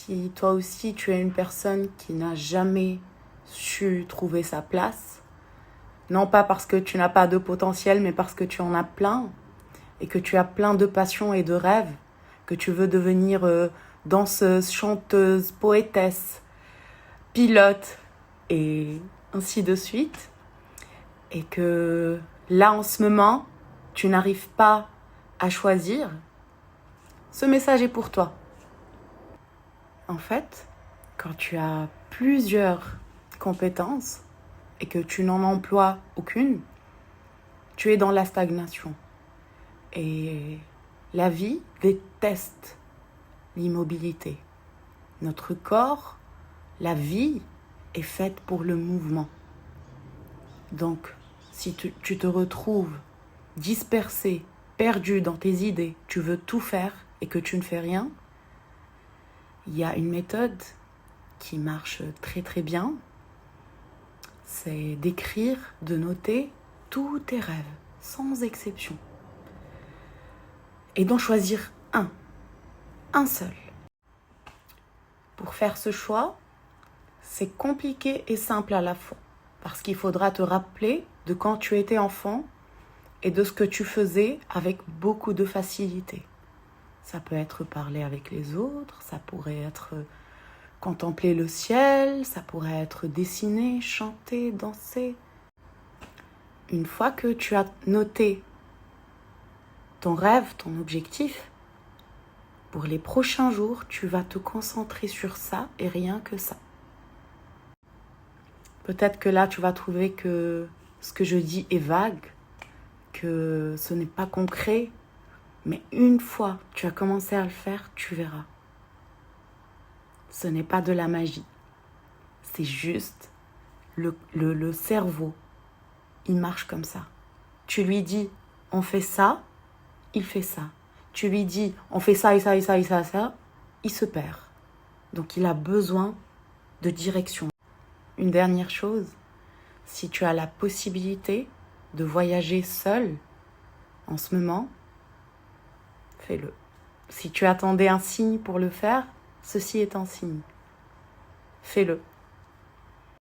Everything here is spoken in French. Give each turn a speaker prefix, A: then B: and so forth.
A: Si toi aussi tu es une personne qui n'a jamais su trouver sa place, non pas parce que tu n'as pas de potentiel, mais parce que tu en as plein, et que tu as plein de passions et de rêves, que tu veux devenir danseuse, chanteuse, poétesse, pilote, et ainsi de suite, et que là en ce moment, tu n'arrives pas à choisir, ce message est pour toi. En fait, quand tu as plusieurs compétences et que tu n'en emploies aucune, tu es dans la stagnation. Et la vie déteste l'immobilité. Notre corps, la vie, est faite pour le mouvement. Donc, si tu te retrouves dispersé, perdu dans tes idées, tu veux tout faire et que tu ne fais rien, il y a une méthode qui marche très très bien. C'est d'écrire, de noter tous tes rêves, sans exception. Et d'en choisir un seul. Pour faire ce choix, c'est compliqué et simple à la fois. Parce qu'il faudra te rappeler de quand tu étais enfant et de ce que tu faisais avec beaucoup de facilité. Ça peut être parler avec les autres, ça pourrait être contempler le ciel, ça pourrait être dessiner, chanter, danser. Une fois que tu as noté ton rêve, ton objectif, pour les prochains jours, tu vas te concentrer sur ça et rien que ça. Peut-être que là, tu vas trouver que ce que je dis est vague, que ce n'est pas concret, mais une fois que tu as commencé à le faire, tu verras. Ce n'est pas de la magie. C'est juste le cerveau. Il marche comme ça. Tu lui dis, on fait ça, il fait ça. Tu lui dis, on fait ça et ça et ça et ça et ça, il se perd. Donc il a besoin de direction. Une dernière chose, si tu as la possibilité de voyager seul en ce moment, fais-le. Si tu attendais un signe pour le faire, ceci est un signe. Fais-le.